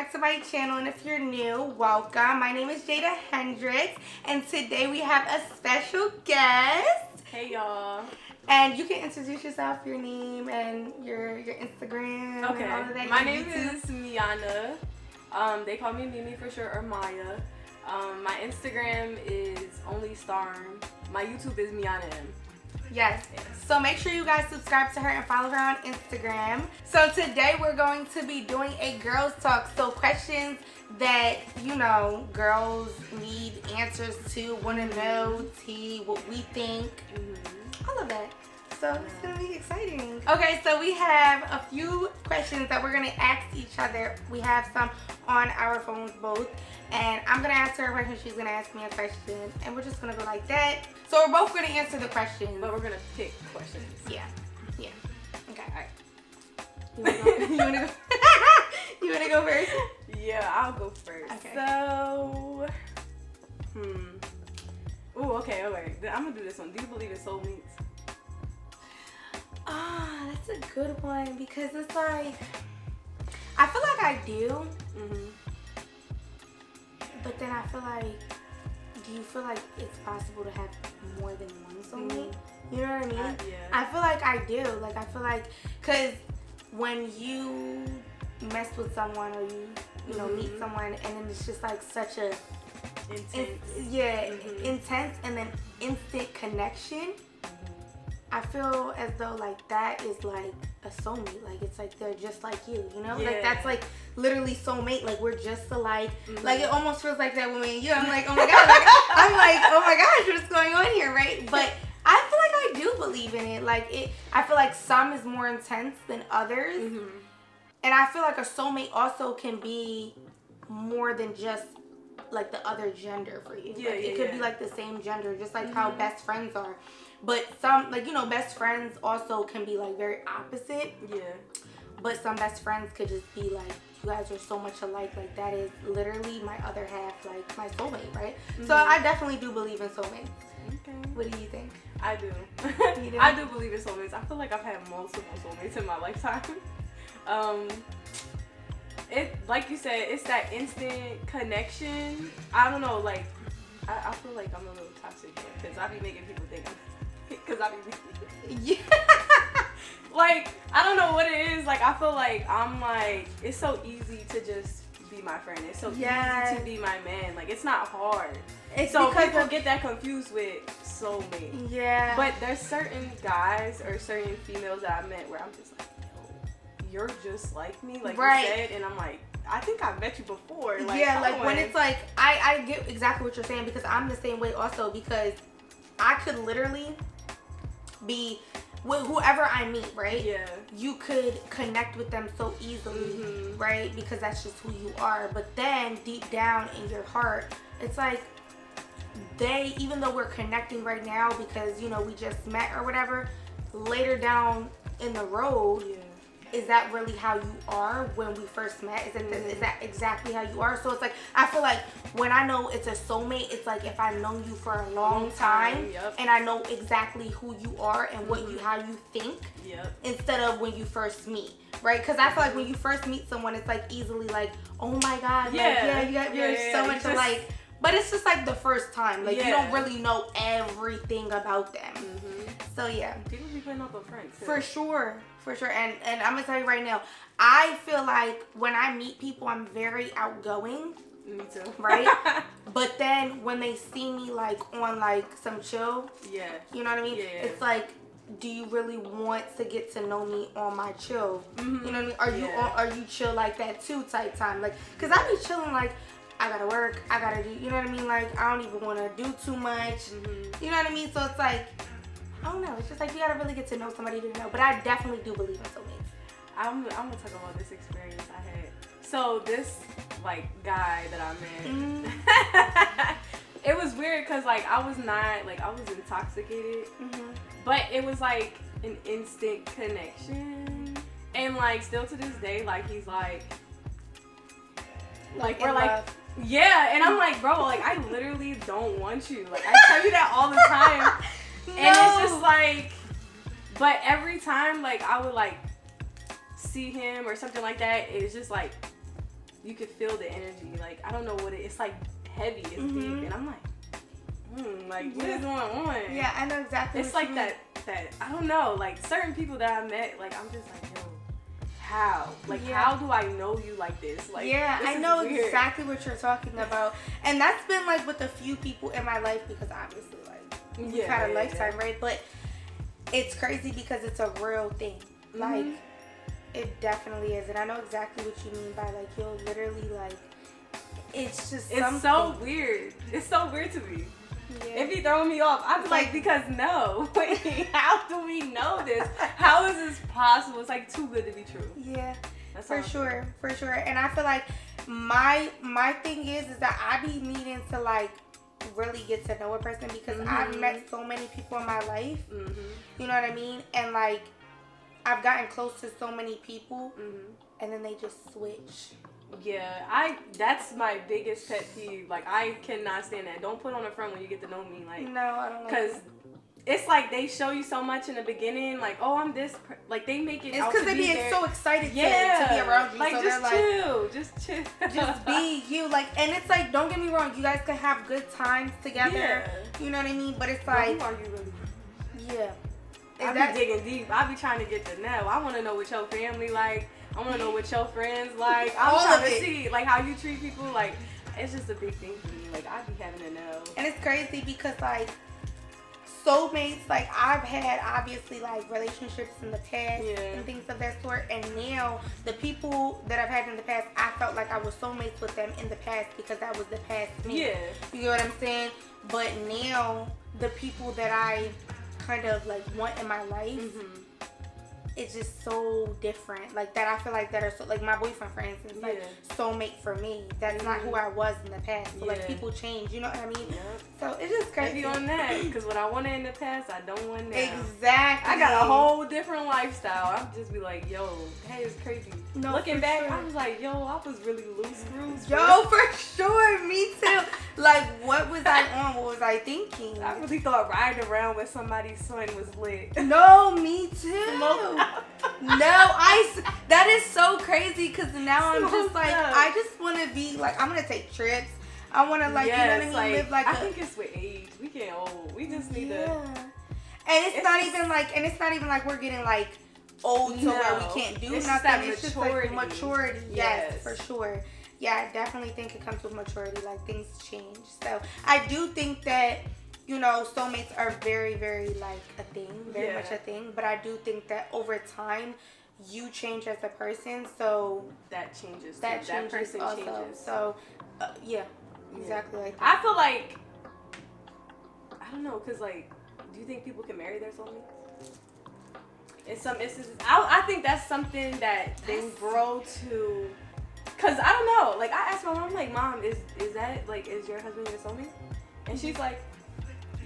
back to my channel, and if you're new, welcome. My name is Jada Hendricks, and today we have a special guest. Hey y'all. And you can introduce yourself, your name, and your Instagram. Okay. And all of that. My name is Miana. They call me Mimi for short, or Maya. My Instagram is only Starm. My YouTube is Miana M. Yes. So make sure you guys subscribe to her and follow her on Instagram. So today we're going to be doing a girls talk. So questions that, you know, girls need answers to, want to know, what we think, all of that. So it's going to be exciting. Okay, so we have a few questions that we're going to ask each other. We have some on our phones both. And I'm going to ask her a question, she's going to ask me a question. And we're just going to go like that. So we're both going to answer the questions. But we're going to pick questions. Yeah. Yeah. Okay, all right. You want to go first? Yeah, I'll go first. Okay. So, Ooh, okay. I'm going to do this one. Do you believe in soulmates? Ah, that's a good one because it's like, I feel like I do. But then I feel like, do you feel like it's possible to have more than one soulmate? You know what I mean? Yeah. I feel like I do. Like, I feel like, because when you mess with someone or you know, meet someone and then it's just like such a intense. Intense and then instant connection. I feel as though like that is like a soulmate. Like it's like they're just like you, you know? Yeah. Like that's like literally soulmate. Like we're just alike. Like it almost feels like that with me and you. I'm like, oh my god. Like, I'm like, oh my gosh, what's going on here, right? But I feel like I do believe in it. Like I feel like some is more intense than others. And I feel like a soulmate also can be more than just like the other gender for you. It could be like the same gender, just like how best friends are. But some, like, you know, best friends also can be like very opposite. Yeah. But some best friends could just be like, you guys are so much alike. Like that is literally my other half, like my soulmate, right? So I definitely do believe in soulmates. Okay. What do you think? I do. You do? I do believe in soulmates. I feel like I've had multiple soulmates in my lifetime. It, like you said, it's that instant connection. I don't know, like, I feel like I'm a little toxic because I be making people think because I be Yeah. like, I don't know what it is. Like, I feel like I'm like, it's so easy to just be my friend. It's so easy to be my man. Like, it's not hard. It's so because people get that confused with soulmate. Yeah. But there's certain guys or certain females that I met where I'm just like, you're just like me, like you said, and I'm like, I think I've met you before. Like, yeah, like when it's like, I get exactly what you're saying because I'm the same way also because I could literally be with whoever I meet, right? Yeah. You could connect with them so easily, right? Because that's just who you are. But then deep down in your heart, it's like even though we're connecting right now because, you know, we just met or whatever, later down in the road, is that really how you are when we first met? Is that exactly how you are? So it's like, I feel like when I know it's a soulmate, it's like if I've known you for a long time and I know exactly who you are and what how you think instead of when you first meet, right? Because I feel like when you first meet someone, it's like easily like, oh my god, you're so much alike. But it's just like the first time. Like you don't really know everything about them. So yeah. People be putting up a front too. For sure. And I'm gonna tell you right now, I feel like when I meet people, I'm very outgoing. Me too. Right? But then when they see me like on like some chill, you know what I mean? It's like, do you really want to get to know me on my chill? You know what I mean? Are you chill like that too type time? Like, cause I be chilling like, I gotta work, I gotta do, you know what I mean? Like, I don't even want to do too much. You know what I mean? So it's like, I don't know. It's just like you gotta really get to know somebody to know. But I definitely do believe in soulmates. I'm gonna talk about this experience I had. So this like guy that I met, it was weird because like I was intoxicated, but it was like an instant connection, and like still to this day, like he's like we're like. Yeah, and I'm like, bro, like I literally don't want you. Like I tell you that all the time. And it's just like, but every time like I would like see him or something like that, it's just like you could feel the energy. Like, I don't know what it's like heavy, it's deep, and I'm like, what is going on? Yeah, I know exactly. It's like that I don't know, like certain people that I met, like I'm just like, yo, how? Like, how do I know you like this? Like, yeah, this I know weird. exactly what you're talking about, and that's been like with a few people in my life because obviously, like, we've had a lifetime, right? But it's crazy because it's a real thing. Like, it definitely is, and I know exactly what you mean by like you'll literally like. It's just something. So weird. It's so weird to me. Yeah. It be throwing me off. I'm like, because no. Wait, how do we know this? How is this possible? It's like too good to be true. Yeah. That's for sure. And I feel like my thing is that I be needing to like really get to know a person because I've met so many people in my life. You know what I mean? And like I've gotten close to so many people and then they just switch. Yeah, that's my biggest pet peeve. Like, I cannot stand that. Don't put on a front when you get to know me. Like, no, I don't like that. Because it's like they show you so much in the beginning. Like, oh, I'm this. Like, they make it. It's because they be so excited to be around you. Like, so just they're chill. like, Just chill. Just be you. Like, and it's like, don't get me wrong. You guys can have good times together. Yeah. You know what I mean? But it's like, who are you really? Yeah. I be digging deep. I be trying to get to know. I want to know what your family like. I want to know what your friends like. I'm trying to see like how you treat people. Like, it's just a big thing for me. Like, I be having to know. And it's crazy because like soulmates, like I've had obviously like relationships in the past and things of that sort. And now the people that I've had in the past, I felt like I was soulmates with them in the past because that was the past me. Yeah. You know what I'm saying? But now the people that I kind of like want in my life, it's just so different. Like that I feel like that are so, like my boyfriend for instance, like soulmate for me. That's not who I was in the past. So like people change, you know what I mean? So it's just crazy. Maybe on that, because what I wanted in the past, I don't want now. Exactly. I got a whole different lifestyle. I'll just be like, yo, hey, it's crazy. No, looking back, I was like, yo, I was really loose screws. Yo, for sure, me too. Like, what was I on? What was I thinking? I really thought riding around with somebody's son was lit. No, me too. That is so crazy because now I'm just like, I just want to be like, I'm going to take trips. I want to like, you know what I mean? Like, live like I think it's with age. We getting old. We just need to. And it's not even like we're getting like old to where we can't do nothing. It's just like maturity. Yes, for sure. Yeah, I definitely think it comes with maturity. Like things change. So I do think that, you know, soulmates are very, very like a thing, very much a thing. But I do think that over time, you change as a person. So that changes. That person also changes. So exactly like that. I feel like, I don't know, because like, do you think people can marry their soulmates? In some instances, I think that's something that they grow to. Cause I don't know, like I asked my mom, like, Mom, is that like, is your husband your soulmate? And she's like,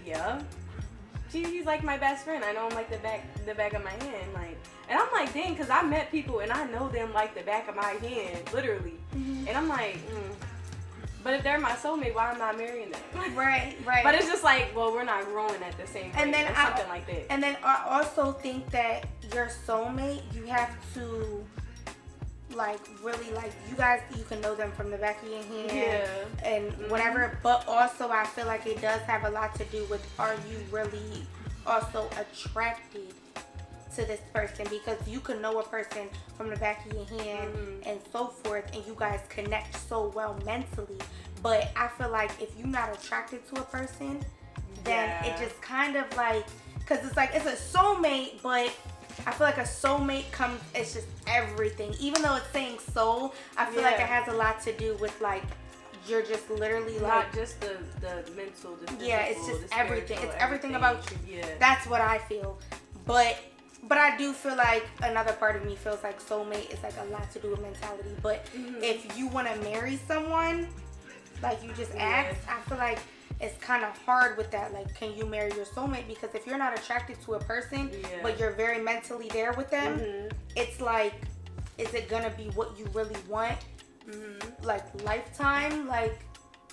yeah. He's like my best friend. I know him like the back of my hand, like. And I'm like, dang, cause I met people and I know them like the back of my hand, literally. And I'm like, but if they're my soulmate, why am I not marrying them? Right. But it's just like, well, we're not growing at the same rate, or something like that. And then I also think that your soulmate, you have to. Like really, like you can know them from the back of your hand and whatever, but also I feel like it does have a lot to do with, are you really also attracted to this person? Because you can know a person from the back of your hand and so forth, and you guys connect so well mentally, but I feel like if you're not attracted to a person, then it just kind of like, because it's like it's a soulmate, but I feel like a soulmate it's just everything. Even though it's saying soul, I feel like it has a lot to do with like, you're just literally like. Not just the mental, the physical, it's just everything. It's everything about you. Yeah. That's what I feel. But I do feel like another part of me feels like soulmate is like a lot to do with mentality. But if you want to marry someone, like you just asked, I feel like it's kind of hard with that. Like, can you marry your soulmate? Because if you're not attracted to a person, but you're very mentally there with them, it's like, is it gonna be what you really want? Like lifetime, like,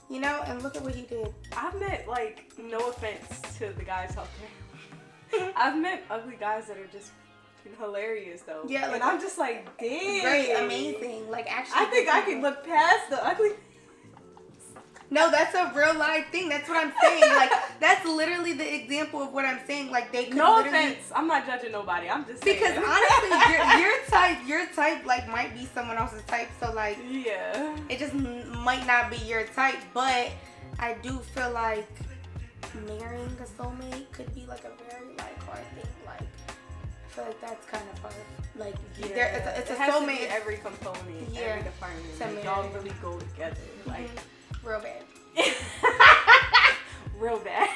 you know? And look at what he did. I've met, like, no offense to the guys out there, I've met ugly guys that are just fucking hilarious though. Yeah, like, and I'm just like, damn. Great, amazing. Like, actually, I think I can look past the ugly. No, that's a real life thing. That's what I'm saying. Like, that's literally the example of what I'm saying. Like, they could No literally... offense. I'm not judging nobody. I'm just saying. Because honestly, your type, like, might be someone else's type. So, like, yeah, it just might not be your type. But I do feel like marrying a soulmate could be, like, a very, like, hard thing. Like, I feel like that's kind of hard. Like, it's a soulmate. To be every component, every department. Like, y'all really go together. Like, real bad. Real bad.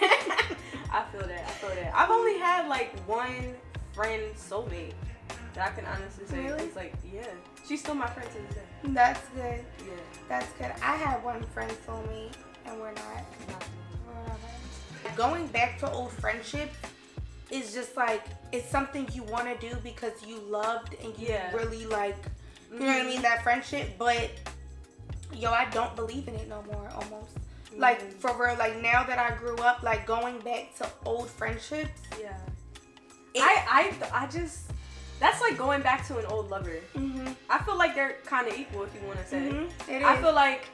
I feel that. I've only had like one friend soulmate that I can honestly say. Really? It's like, yeah, she's still my friend to this day. That's good. Yeah, that's good. I had one friend soulmate, and we're not friends. Going back to old friendships is just like, it's something you want to do because you loved and you really like, you know what I mean, that friendship. But yo, I don't believe in it no more. Almost. Like, for real, like, now that I grew up, like, going back to old friendships. Yeah. I just, that's like going back to an old lover. I feel like they're kind of equal, if you want to say. It is. I feel like,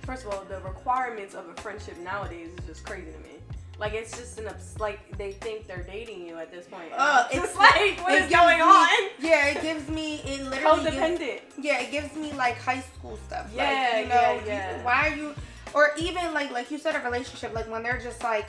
first of all, the requirements of a friendship nowadays is just crazy to me. Like, it's just like, they think they're dating you at this point. It's like, what is going on? Yeah, it gives me, it literally codependent. It gives me, like, high school stuff. Yeah, like, you know, yeah. Why are you... Or even, like you said, a relationship, like, when they're just like,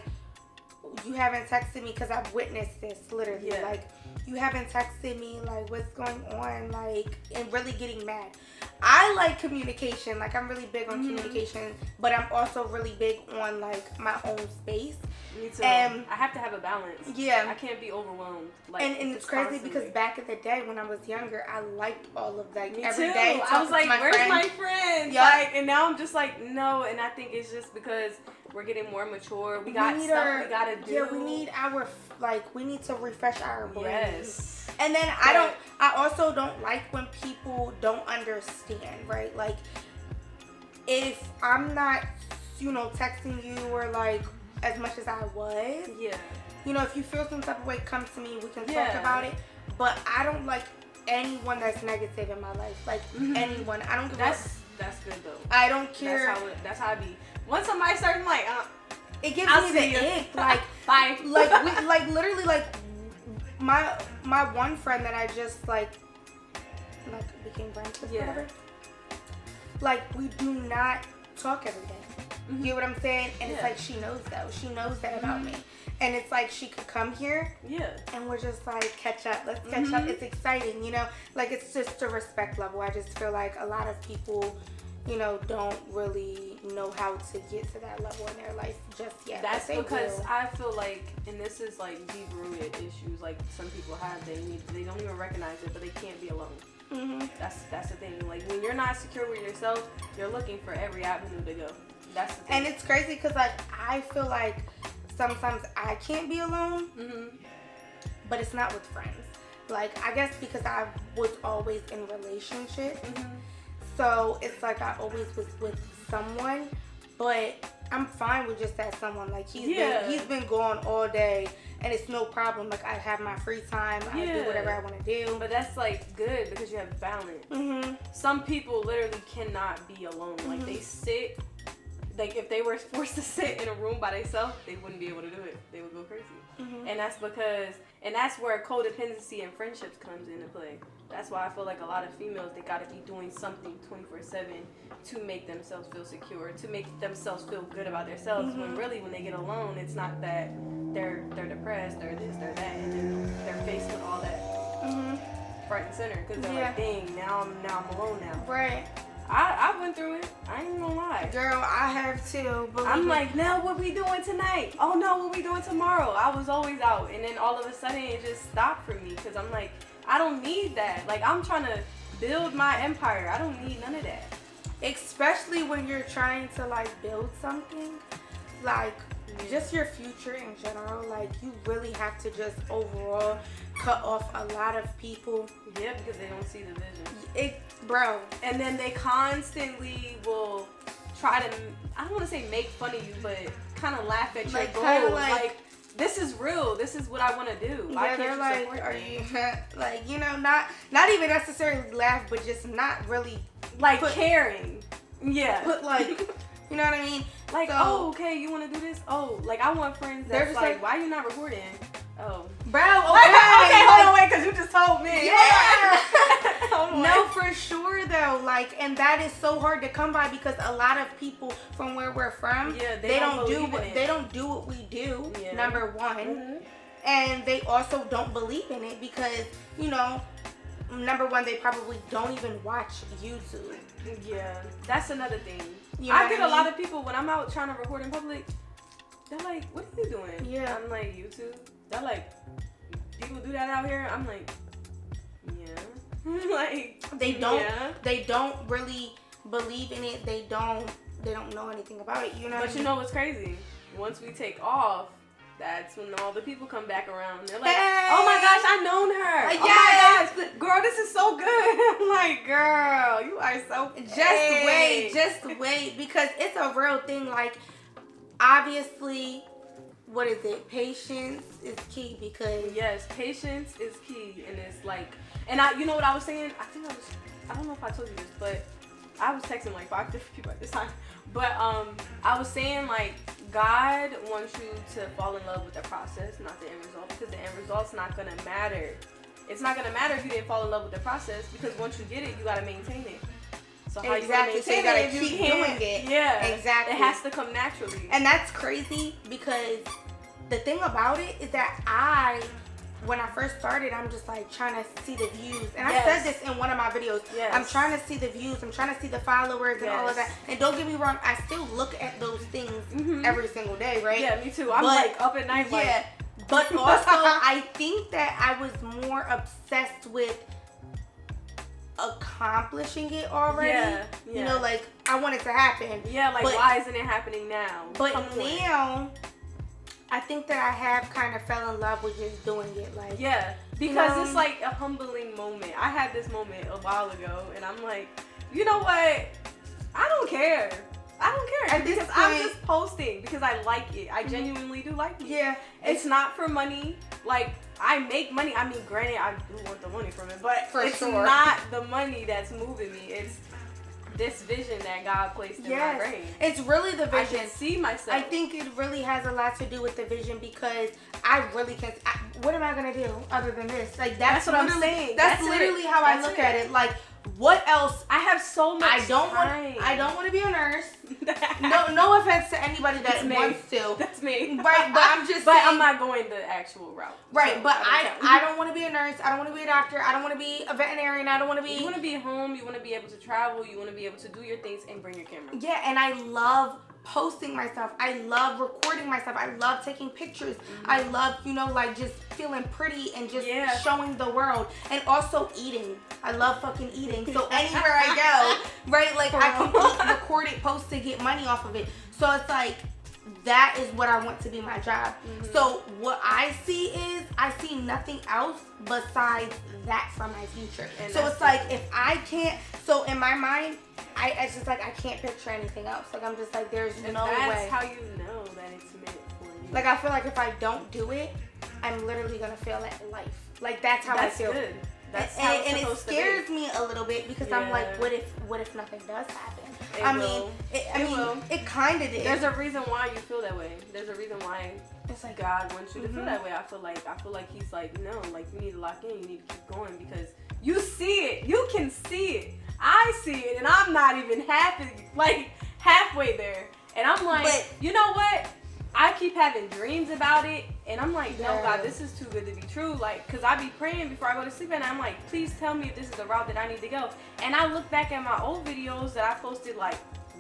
you haven't texted me, because I've witnessed this, literally. Yeah. Like, you haven't texted me, like, what's going on, like, and really getting mad. I like communication. Like, I'm really big on communication, but I'm also really big on, like, my own space. Me too. I have to have a balance. Yeah. I can't be overwhelmed. Like, and it's crazy because back in the day when I was younger, I liked all of, like, Me every too. day. I was like, where's friends. my friends? Yep. Like, and now I'm just like, no. And I think it's just because we're getting more mature. We got stuff we gotta do. Yeah, we need we need to refresh our brains. Yes. And then I also don't like when people don't understand, right? Like, if I'm not, texting you or, like, as much as I was. Yeah. If you feel some type of way, come to me. We can talk about it. But I don't like anyone that's negative in my life. Like, anyone. I don't give a... That's good, though. I don't care. That's how I be. Once somebody starts, I'm like, it gives me the ick. Like, bye. Like, literally, like, my one friend that I just, like became friends with, whatever. Like, we do not talk every day. You get what I'm saying? And it's like, she knows that. She knows that about me. And it's like, she could come here. Yeah. And we're just like, catch up. Let's catch up. It's exciting, Like, it's just a respect level. I just feel like a lot of people, don't really know how to get to that level in their life just yet. That's because I feel like, and this is like deep-rooted issues, like some people have, they don't even recognize it, but they can't be alone. That's the thing. Like, when you're not secure with yourself, you're looking for every avenue to go. That's the thing. And it's crazy because, like, I feel like sometimes I can't be alone, but it's not with friends. Like, I guess because I was always in relationships, so it's like I always was with someone, but I'm fine with just that someone. Like, he's been gone all day, and it's no problem. Like, I have my free time. I do whatever I want to do. But that's, like, good because you have balance. Some people literally cannot be alone. Like, they sit... Like, if they were forced to sit in a room by themselves, they wouldn't be able to do it. They would go crazy. And that's because, and that's where codependency and friendships comes into play. That's why I feel like a lot of females, they gotta be doing something 24/7 to make themselves feel secure, to make themselves feel good about themselves. When really, when they get alone, it's not that they're depressed, they're this, they're that, and then they're faced with all that front and center because they're like, dang, now I'm alone now. Right. I went through it. I ain't gonna lie. Girl, I have too. I'm like, now what we doing tonight? Oh no, what we doing tomorrow? I was always out. And then all of a sudden it just stopped for me because I'm like, I don't need that. Like, I'm trying to build my empire. I don't need none of that. Especially when you're trying to, like, build something. Like, just your future in general. Like, you really have to just overall cut off a lot of people. Yeah, because they don't see the vision. Bro. And then they constantly will try to, I don't want to say make fun of you, but kind of laugh at your goals. Like, this is real. This is what I want to do. Why can't they're you like, support are me? you like, you know, not even necessarily laugh, but just not really like caring. Yeah. Put like, you know what I mean? Like, so, oh, okay, you want to do this? Oh, like I want friends that's like, why are you not recording? Oh, bro, okay, okay, hold on, wait, because you just told me. Yeah. Oh, no, for sure though. Like, and that is so hard to come by because a lot of people from where we're from, they don't do what we do. Yeah. Number one, and they also don't believe in it because, you know, number one, they probably don't even watch YouTube. Yeah, that's another thing. You know I get a lot of people when I'm out trying to record in public. They're like, "What are you doing?" Yeah, I'm like, "YouTube." They're like, "People do that out here." I'm like, "Yeah." Like they don't really believe in it. They don't know anything about it. You know. But you know what's crazy? Once we take off, that's when all the people come back around. They're like, hey! "Oh my gosh, I known her. Yes! Oh my gosh, girl, this is so good." I'm like, "Girl, you are so just wait, because it's a real thing. Like, obviously, what is it? Patience is key because yes, patience is key, and it's like, and you know what I was saying? I don't know if I told you this, but I was texting like 5 different people at this time. But I was saying like God wants you to fall in love with the process, not the end result, because the end result's not gonna matter. It's not gonna matter if you didn't fall in love with the process, because once you get it, you gotta maintain it. So how exactly. So you gotta keep doing it. Yeah, exactly. It has to come naturally. And that's crazy because the thing about it is that when I first started, I'm just like trying to see the views. And I said this in one of my videos. Yes. I'm trying to see the views. I'm trying to see the followers and all of that. And don't get me wrong, I still look at those things every single day, right? Yeah, me too. I'm like up at night. Yeah. But also, I think that I was more obsessed with accomplishing it already. Yeah. You know, like, I want it to happen. Yeah, like, why isn't it happening now? But now, I think that I have kind of fell in love with just doing it. Like, yeah, because it's like a humbling moment. I had this moment a while ago, and I'm like, you know what? I don't care. I don't care because I'm just posting because I like it. I genuinely do like it. Yeah, it's not for money. Like, I make money. I mean, granted, I do want the money from it, but it's not the money that's moving me. It's this vision that God placed in my brain. It's really the vision. I can see myself. I think it really has a lot to do with the vision because I really can't. What am I gonna do other than this? Like, that's what I'm saying. That's literally how I look at it. Like, what else? I have so much time. I don't want to be a nurse. No offense to anybody that wants to. That's me. Right, but I'm just. But saying, I'm not going the actual route. Right, so but I don't want to be a nurse. I don't want to be a doctor. I don't want to be a veterinarian. I don't want to be. You want to be home. You want to be able to travel. You want to be able to do your things and bring your camera. Yeah, and I love posting myself. I love recording myself. I love taking pictures. I love, like, just feeling pretty and just showing the world. And also eating. I love fucking eating. So anywhere I go, right, like, I can eat, record it, post to get money off of it. So it's like, that is what I want to be my job. So what I see is, I see nothing else besides that for my future. And so it's like, if I can't, so in my mind, it's just like, I can't picture anything else. Like, I'm just like, there's no way. That's how you know that it's meant for you. Like, I feel like if I don't do it, I'm literally gonna fail at life. Like, that's how I feel. Good. That's how it's supposed to be. And it scares me a little bit because I'm like, what if nothing does happen? It kind of did. There's a reason why you feel that way. There's a reason why it's like God wants you to feel that way. I feel like He's like, no, like, you need to lock in. You need to keep going because you see it. You can see it. I see it, and I'm not even halfway there. And I'm like, you know what? I keep having dreams about it, and I'm like, no, God, this is too good to be true. Like, because I be praying before I go to sleep, and I'm like, please tell me if this is the route that I need to go. And I look back at my old videos that I posted, like,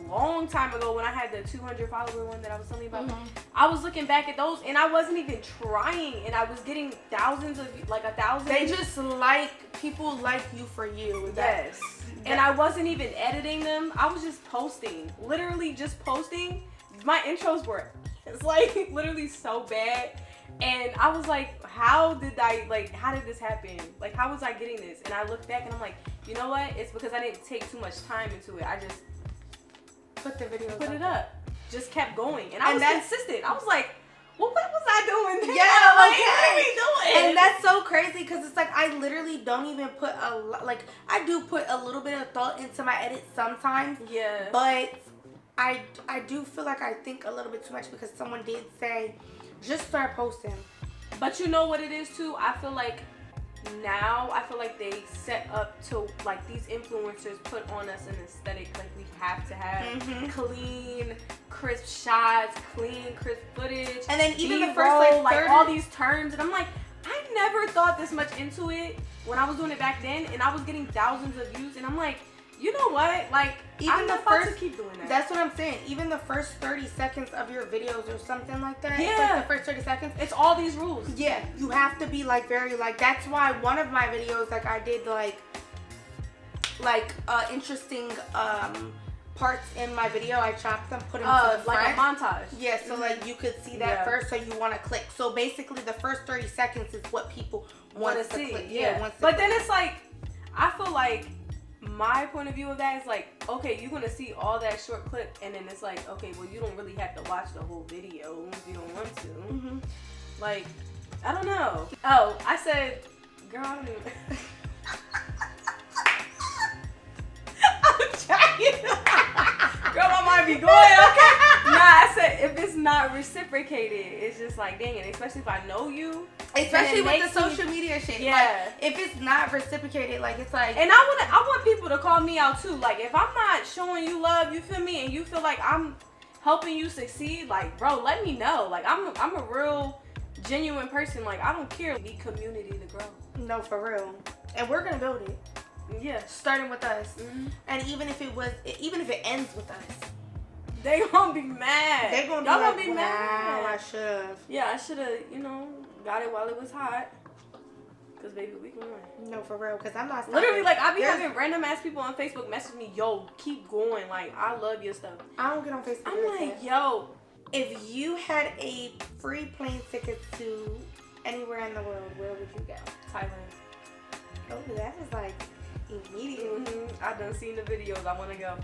long time ago when I had the 200 follower one that I was telling you about. I was looking back at those, and I wasn't even trying, and I was getting thousands of, like, 1,000. They just people like you for you. Yes. And I wasn't even editing them. I was just posting. Literally just posting. My intros were, it's like, literally so bad. And I was like, how did this happen? Like, how was I getting this? And I looked back and I'm like, you know what? It's because I didn't take too much time into it. I just put it up. Just kept going. And I was consistent. I was like, well, what was I doing there? Yeah, like, okay. what are we doing? And that's so crazy because it's like I literally don't even put like I do put a little bit of thought into my edits sometimes. Yeah. But I do feel like I think a little bit too much because someone did say, just start posting. But you know what it is too? I feel like now they set up to like these influencers put on us an aesthetic like we have to have clean, crisp shots, clean, crisp footage, and then even the B-roll, first like all these terms, and I'm like, I never thought this much into it when I was doing it back then, and I was getting thousands of views, and I'm like, you know what? Like, even I'm not about to keep doing that. That's what I'm saying. Even the first 30 seconds of your videos or something like that. Yeah. It's like the first 30 seconds. It's all these rules. Yeah. You have to be like very like. That's why one of my videos like I did like interesting parts in my video. I chopped them, put them to the front. Like a montage. Yeah. So like you could see that first. So you want to click. So basically the first 30 seconds is what people want to see. Click. Yeah. But then it's like, I feel like. My point of view of that is like, okay, you're gonna see all that short clip, and then it's like, okay, well, you don't really have to watch the whole video if you don't want to. Like, I don't know. Oh, I said, girl, I don't even. I'm trying. Girl, my mind be going, okay? Nah, I said if it's not reciprocated, it's just like, dang it, especially if I know you. Especially with the social media shit. Yeah. Like, if it's not reciprocated, like, it's like... And I want people to call me out, too. Like, if I'm not showing you love, you feel me? And you feel like I'm helping you succeed, like, bro, let me know. Like, I'm a real, genuine person. Like, I don't care. Need community to grow. No, for real. And we're going to build it. Yeah. Starting with us. And even if it ends with us. They gonna be mad. They gonna be Y'all like, gonna be mad. Wow, I should've. Yeah, I should've, got it while it was hot. Cause baby, we can win. No, for real. Cause I'm not. Literally, like I be having random ass people on Facebook message me, yo, keep going. Like I love your stuff. I don't get on Facebook. I'm like, yo, if you had a free plane ticket to anywhere in the world, where would you go? Thailand. Oh, that is like immediate. I done seen the videos. I want to go.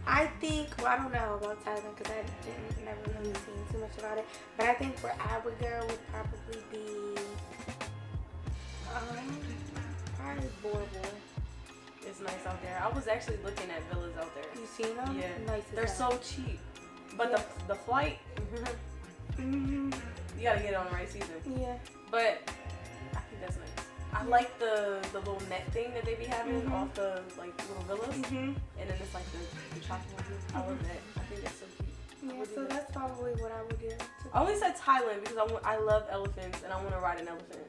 I think, well, I don't know about Thailand because I never really seen too much about it. But I think where I would go would probably be, probably Bora Bora. It's nice out there. I was actually looking at villas out there. You seen them? Yeah. Nice. They're so cheap. But the flight, you gotta get it on the right season. Yeah. But I think that's nice. I like the little net thing that they be having off the like little villas, and then it's like the tropical view. I love that. I think that's so cute. Yeah, so that's probably what I would do. I only said Thailand because I love elephants and I want to ride an elephant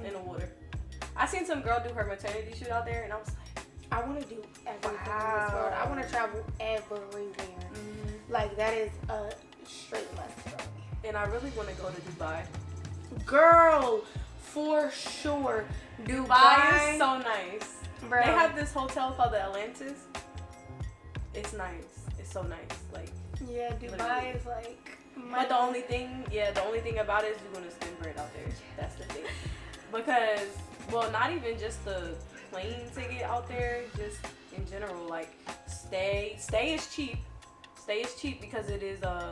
in the water. I seen some girl do her maternity shoot out there, and I was like, I want to do everything in this world. I want to travel everywhere. Like that is a straight must for me. And I really want to go to Dubai. Girl. For sure. Dubai is so nice. Bro. They have this hotel called the Atlantis. It's nice. It's so nice. Like yeah, Dubai is like. But the only thing about it is you're gonna spend bread out there. That's the thing. Because not even just the plane ticket out there, just in general. Like stay is cheap. Stay is cheap because it is a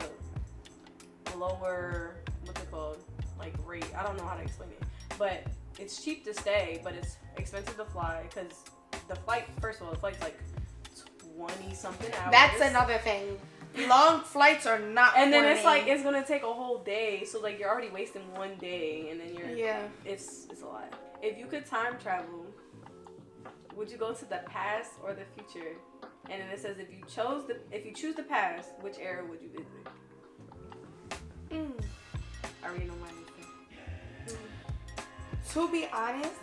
lower what's it called rate. I don't know how to explain it. But it's cheap to stay, but it's expensive to fly because the flight, first of all, the flight's like 20 something hours. That's another thing. Long flights are not. And then it's like it's gonna take a whole day, so like you're already wasting one day, and then it's a lot. If you could time travel, would you go to the past or the future? And then it says if you choose the past, which era would you visit? I already know my answer. To be honest,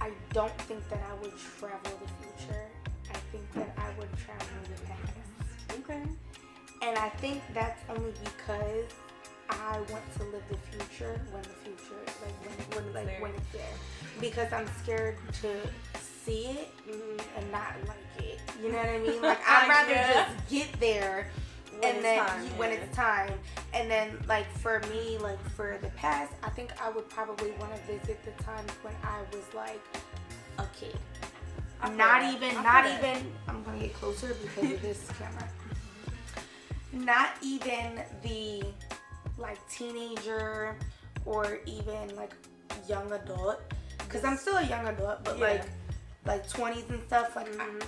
I don't think that I would travel the future. I think that I would travel the past. Okay. And I think that's only because I want to live the future when the future, when it's there. Because I'm scared to see it and not like it. You know what I mean? Like I'd rather just get there. When it's time, and then like for me, like for the past, I think I would probably want to visit the times when I was like a kid. Not even. I'm gonna get closer because of this camera. Not even the like teenager or even like young adult, because I'm still a young adult, but like 20s and stuff, like I'm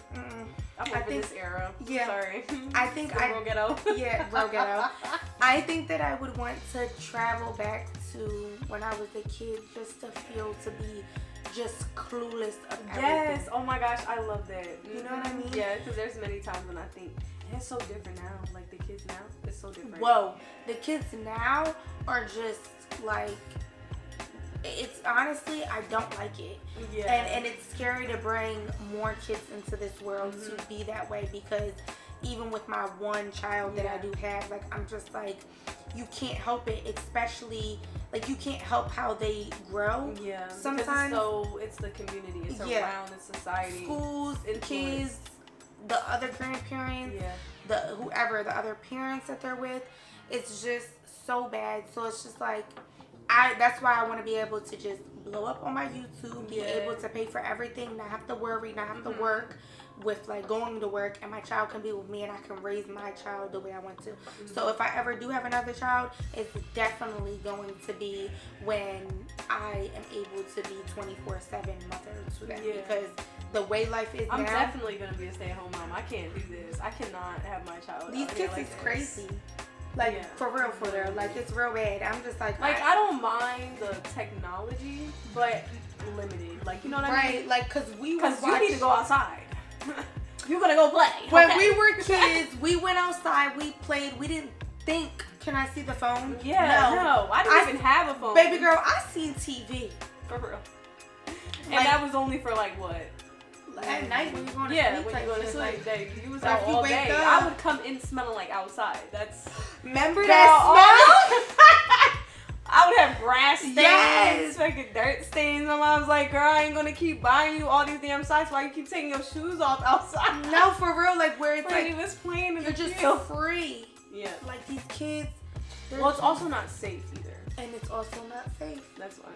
over this era. Yeah. Sorry. I think real ghetto. Yeah, real ghetto. I think that I would want to travel back to when I was a kid, just to feel to be just clueless of everything. Yes. Oh my gosh, I love that. You know what I mean? Yeah, because there's many times when I think it's so different now. Like the kids now, it's so different. Whoa, the kids now are just like, it's honestly, I don't like it. Yeah. And it's scary to bring more kids into this world to be that way, because even with my one child that I do have, like, I'm just like, you can't help it, especially, like, you can't help how they grow. Yeah. Sometimes. It's the community. It's around the society. Schools, kids, the other grandparents, the other parents that they're with. It's just so bad. So it's just like, that's why I want to be able to just blow up on my YouTube, be able to pay for everything, not have to worry, not have to work with like going to work, and my child can be with me and I can raise my child the way I want to. So if I ever do have another child, it's definitely going to be when I am able to be 24/7 mother to them, because the way life is I'm now, definitely going to be a stay-at-home mom. I can't do this. I cannot have my child these out kids here is like crazy. Like, for real, like, it's real bad. I'm just like I don't mind the technology, but limited. Like, you know what I mean? Right, like, because you need to go outside. You're gonna go play. When we were kids, we went outside, we played, we didn't think, can I see the phone? Yeah, no. I didn't even have a phone. Baby girl, I seen TV. For real. And that was only for like what? At night when you're going to sleep. Yeah, when you're going to sleep. Like, you was out all day. I would come in smelling like outside. That's... Remember that smell? I would have grass stains, fucking dirt stains. My mom's like, girl, I ain't gonna keep buying you all these damn socks while you keep taking your shoes off outside. No, for real, like where it's like he was playing in you're the just field. free. Yeah. Like these kids. Well, it's also not safe either. And it's also not safe. That's why.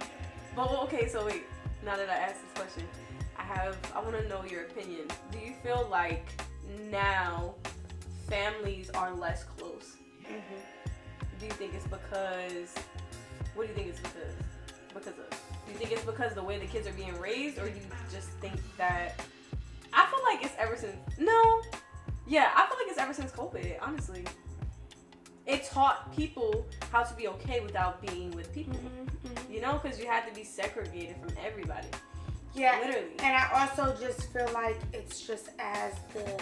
But okay, so wait. Now that I asked this question, I want to know your opinion. Do you feel like now families are less close? Do you think it's because? What do you think it's because of? Do you think it's because the way the kids are being raised, or do you just think that? I feel like it's ever since. No. Yeah, I feel like it's ever since COVID. Honestly, it taught people how to be okay without being with people. You know, because you had to be segregated from everybody. Yeah, literally. And I also just feel like it's just as the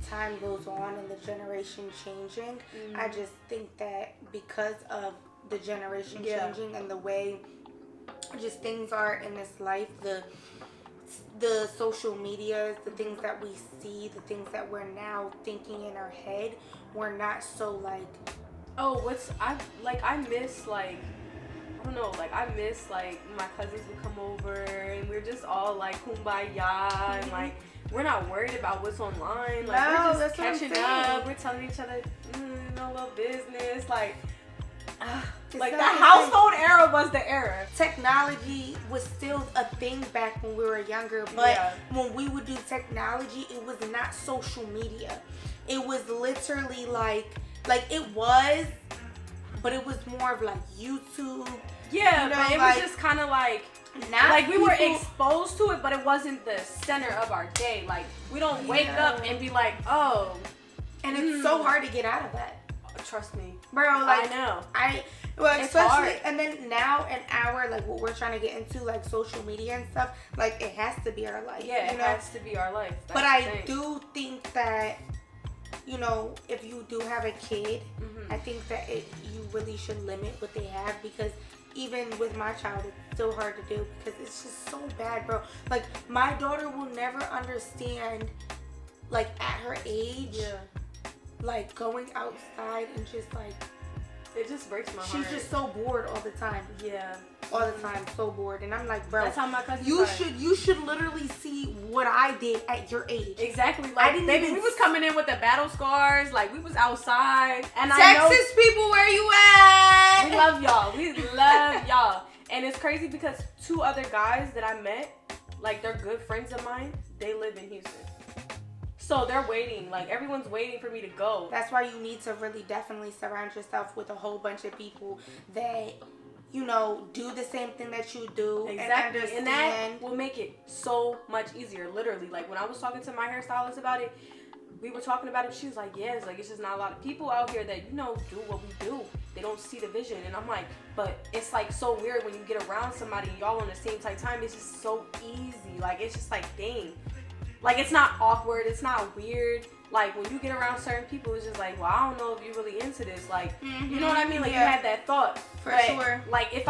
time goes on and the generation changing, I just think that because of the generation changing and the way just things are in this life, the social medias, the things that we see, the things that we're now thinking in our head, we're not so like, I miss like, I don't know, like I miss like my cousins would come over and we're just all like kumbaya and like we're not worried about what's online. Like we're just catching up. We're telling each other no little business. Like the household era was the era. Technology was still a thing back when we were younger, but when we would do technology, it was not social media. It was literally like it was, but it was more of like YouTube. Yeah, you know, but it was just kind of like, like we were exposed to it, but it wasn't the center of our day. Like we don't wake up and be like, oh. And it's so hard to get out of that. Trust me, bro. Like I know. Well, it's especially, hard. and then now in our, like, what we're trying to get into, like, social media and stuff, like, it has to be our life. Yeah, it has to be our life. That's but I do think that, you know, if you do have a kid, I think that you really should limit what they have, because even with my child, it's still hard to do, because it's just so bad, bro. Like, my daughter will never understand, like, at her age, like, going outside and just, like, it just breaks my heart. She's just so bored all the time. Yeah. All the time, so bored. And I'm like, bro, that's how my cousins you should literally see what I did at your age. Exactly. Like, we was coming in with the battle scars. Like, we was outside. And Texas people, where you at? We love y'all. We love y'all. And it's crazy because 2 other guys that I met, like, they're good friends of mine, they live in Houston. So they're waiting. Like, everyone's waiting for me to go. That's why you need to really definitely surround yourself with a whole bunch of people that, you know, do the same thing that you do. Exactly. And that will make it so much easier. Literally. Like, when I was talking to my hairstylist about it, we were talking about it. She was like, yeah, it's just not a lot of people out here that, you know, do what we do. They don't see the vision. And I'm like, but it's like so weird when you get around somebody, y'all on the same type time. It's just so easy. Like, it's just like, dang. Like, it's not awkward. It's not weird. Like, when you get around certain people, it's just like, well, I don't know if you're really into this. Like, you know what I mean? Like, you had that thought. For sure. Like, if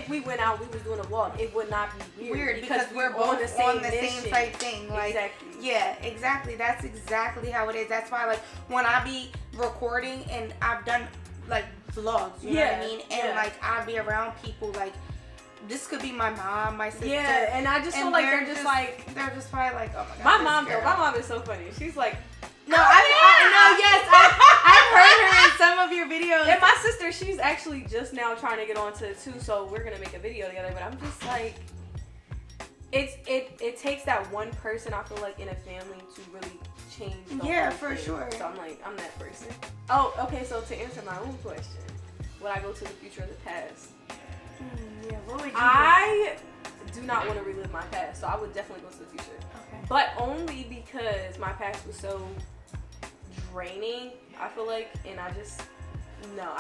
we went out, we was doing a vlog, it would not be weird. Because we're both on the same type thing. Like, exactly. Yeah, exactly. That's exactly how it is. That's why, like, when I be recording and I've done, like, vlogs, you know what I mean? And, like, I'll be around people, like, this could be my mom, my sister. Yeah, and I just feel like they're just like... They're just probably like, oh my God. My mom is so funny. She's like... No, I've heard her in some of your videos. And my sister, she's actually just now trying to get onto it too, so we're going to make a video together. But I'm just like... It takes that one person, I feel like, in a family to really change the whole for thing. sure. So I'm like, I'm that person. Oh, okay, so to answer my own question, would I go to the future or the past? Yeah, what would you I do not want to relive my past, so I would definitely go to the future. Okay. But only because my past was so draining, I feel like, and I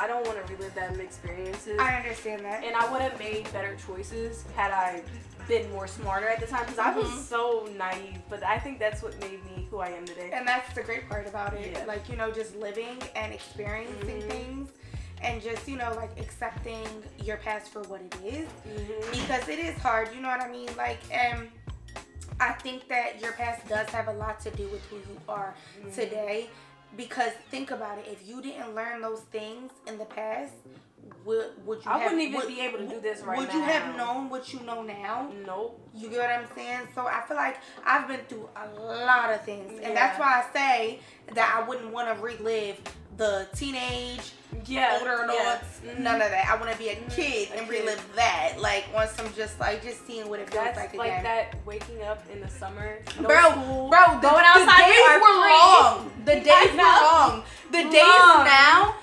don't want to relive them experiences. I understand that. And I would have made better choices had I been more smarter at the time, because I was so naive, but I think that's what made me who I am today. And that's the great part about it. Yeah. Like, you know, just living and experiencing things. And just, you know, like, accepting your past for what it is. Because it is hard, you know what I mean? Like, I think that your past does have a lot to do with who you are today. Because think about it. If you didn't learn those things in the past, would you I wouldn't even be able to do this right now. Would you have known what you know now? Nope. You get what I'm saying? So I feel like I've been through a lot of things. And that's why I say that I wouldn't want to relive the teenage, older adults, none of that. I want to be a kid and relive that. Like, once I'm just seeing what it feels like again. Like that waking up in the summer, bro, school, going outside. The days were long. The days were long. The days now,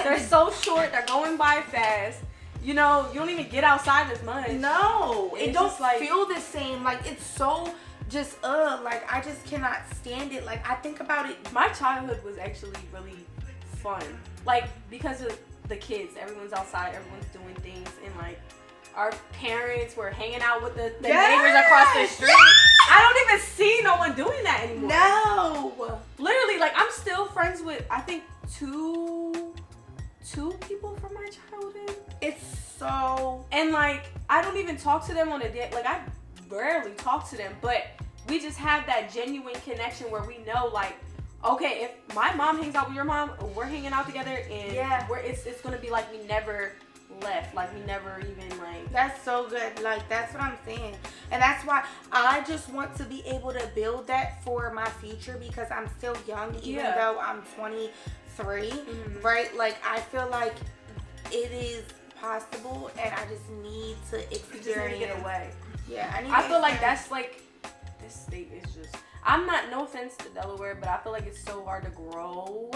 they're so short. They're going by fast. You know, you don't even get outside as much. No, it don't like, feel the same. Like, it's so just like, I just cannot stand it. Like, I think about it. My childhood was actually really fun, like, because of the kids. Everyone's outside, everyone's doing things, and like our parents were hanging out with the neighbors across the street. I don't even see no one doing that anymore. No, literally, like, I'm still friends with, I think, two people from my childhood. It's so, and like, I don't even talk to them on a day. Like, I rarely talk to them, but we just have that genuine connection where we know, like, okay, if my mom hangs out with your mom, we're hanging out together, and it's gonna be like we never left, like we never even, like. That's so good. Like, that's what I'm saying, and that's why I just want to be able to build that for my future, because I'm still young, even though I'm 23, right? Like, I feel like it is possible, and I just need to experience. You just need to get away. Yeah, I feel like that's like, this state is just. I'm not, no offense to Delaware, but I feel like it's so hard to grow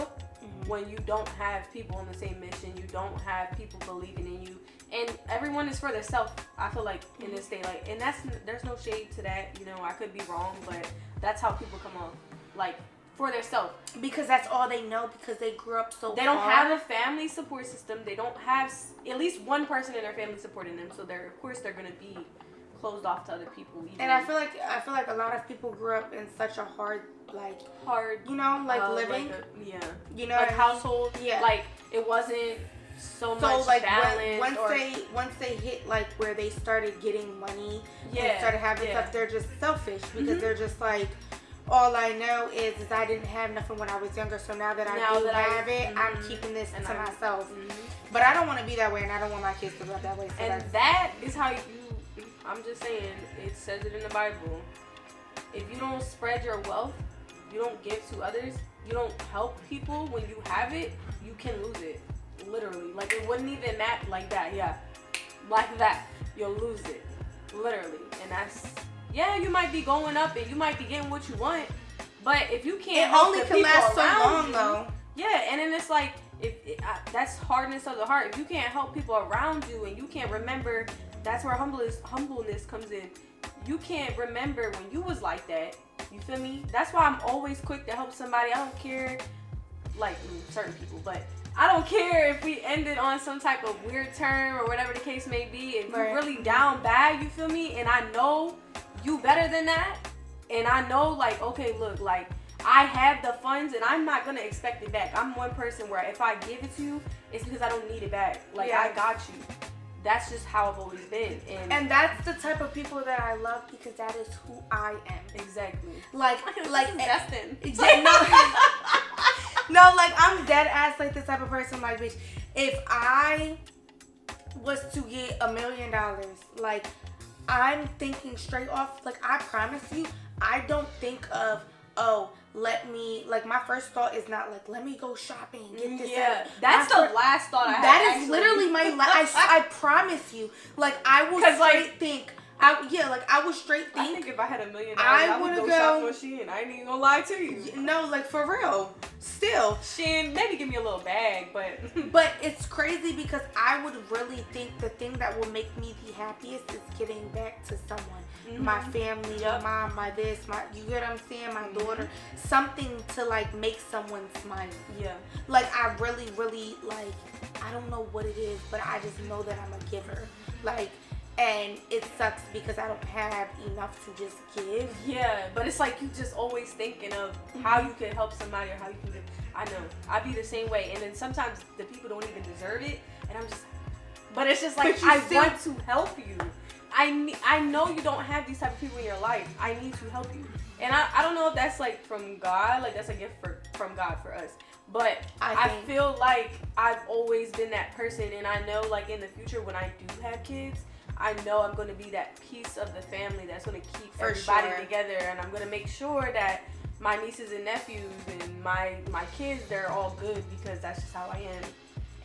when you don't have people on the same mission. You don't have people believing in you, and everyone is for themselves. I feel like in this state, like, and there's no shade to that. You know, I could be wrong, but that's how people come on, like, for themselves. Because that's all they know, because they grew up so They don't have a family support system. They don't have at least one person in their family supporting them, so of course they're gonna be closed off to other people. And I feel like a lot of people grew up in such a hard, you know, like, living, like you know, like household, yeah, like, it wasn't so much like balance. Once they hit, like, where they started getting money and started having stuff, they're just selfish, because they're just like, all I know is I didn't have nothing when I was younger, so now that I have it, I'm keeping this to myself. But I don't want to be that way, and I don't want my kids to grow up that way. So and that is how you. I'm just saying, it says it in the Bible. If you don't spread your wealth, you don't give to others, you don't help people when you have it, you can lose it. Literally. Like, it wouldn't even matter like that. Yeah. Like that. You'll lose it. Literally. And that's, you might be going up and you might be getting what you want, But if you can't, it only can last so long though. Yeah, and then it's like that's hardness of the heart. If you can't help people around you and you can't remember, that's where humbleness comes in. You can't remember when you was like that. You feel me? That's why I'm always quick to help somebody. I don't care, like certain people, but I don't care if we ended on some type of weird term or whatever the case may be. If you're really down bad, you feel me? And I know you better than that. And I know, like, okay, look, like, I have the funds and I'm not going to expect it back. I'm one person where if I give it to you, it's because I don't need it back. Like, I got you. That's just how I've always been. And that's the type of people that I love because that is who I am. Exactly. Like Destin. No, like, I'm dead ass like this type of person. Like, bitch, if I was to get $1 million, like, I'm thinking straight off, like, I promise you, I don't think of, oh, let me, like, my first thought is not like, let me go shopping, get this. Yeah, that's the last thought I had. That is literally my I promise you. Like, I will straight think. I would straight think. I think if I had $1 million, I would go shop for Shein. I ain't even gonna lie to you. No, like, for real. Still. Shein, maybe give me a little bag, but. But it's crazy because I would really think the thing that will make me the happiest is giving back to someone. Mm-hmm. My family, my mom, my this, you get what I'm saying? My daughter. Something to, like, make someone smile. Yeah. Like, I really, really, like, I don't know what it is, but I just know that I'm a giver. Like, and it sucks because I don't have enough to just give. Yeah, but it's like you just always thinking of how you can help somebody or how you can give. I know. I be the same way. And then sometimes the people don't even deserve it. And I'm just, but it's just like, I want to help you. I know you don't have these type of people in your life. I need to help you. And I don't know if that's like from God, like that's a gift from God for us. But I feel like I've always been that person. And I know, like, in the future when I do have kids, I know I'm going to be that piece of the family that's going to keep everybody together. And I'm going to make sure that my nieces and nephews and my kids, they're all good because that's just how I am.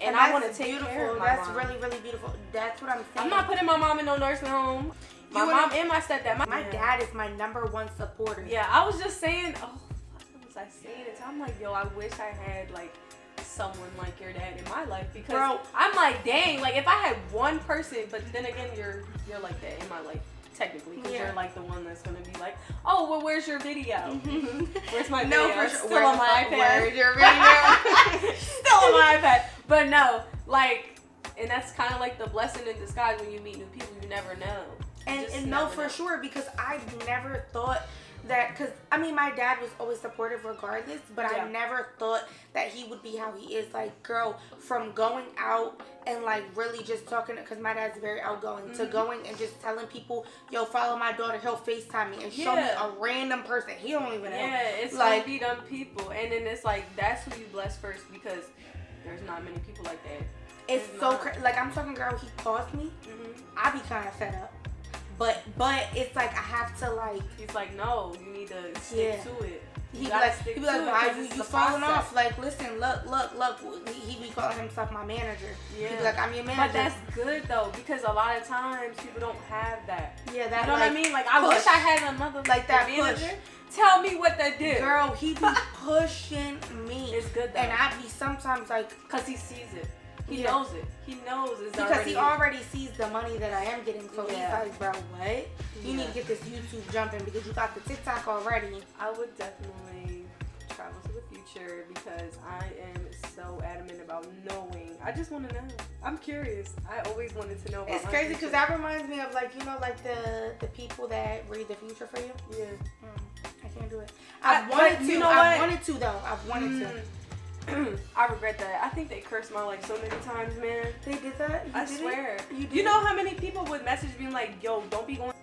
And I want to take care of my mom. That's really, really beautiful. That's what I'm saying. I'm not putting my mom in no nursing home. My mom and my stepdad. My dad is my #1 supporter. Yeah, I was just saying, what was I saying? I'm like, yo, I wish I had, like, someone like your dad in my life because I'm like, dang, like if I had one person, but then again, you're like that in my life technically because you're like the one that's gonna be like, oh, well, where's your video? Where's my video? No, still on my iPad. Where's your video? Still on my iPad. But no, like, and that's kind of like the blessing in disguise when you meet new people. You never know. And no, for sure, because I never thought that, because I mean, my dad was always supportive regardless, but I never thought that he would be how he is. Like, girl, from going out and like really just talking, because my dad's very outgoing, to going and just telling people, yo, follow my daughter, he'll FaceTime me and show me a random person he don't even know. Yeah, it's like be them people, and then it's like that's who you bless first because there's not many people like that. It's so crazy. Like, I'm talking, girl, he calls me, I be kind of fed up. But it's like I have to, like. He's like, no, you need to stick to it. He be like, why you falling off? Like, listen, look. He be calling himself my manager. Yeah. He be like, I'm your manager. But that's good though, because a lot of times people don't have that. Yeah, that. You know what I mean? Like, I wish I had another like that manager. Push. Tell me what they do. Girl, he be pushing me. It's good though. And I be sometimes like, cause he sees it. He knows it. He knows it's because he already sees the money that I am getting. So he's like, bro, what? You need to get this YouTube jumping because you got the TikTok already. I would definitely travel to the future because I am so adamant about knowing. I just want to know. I'm curious. I always wanted to know about. It's crazy because that reminds me of, like, you know, like the people that read the future for you. Yeah. I can't do it. I wanted to. You know I wanted to though. I wanted to. I regret that. I think they cursed my life so many times, man. They did that? I swear. You know how many people would message me like, yo, don't be going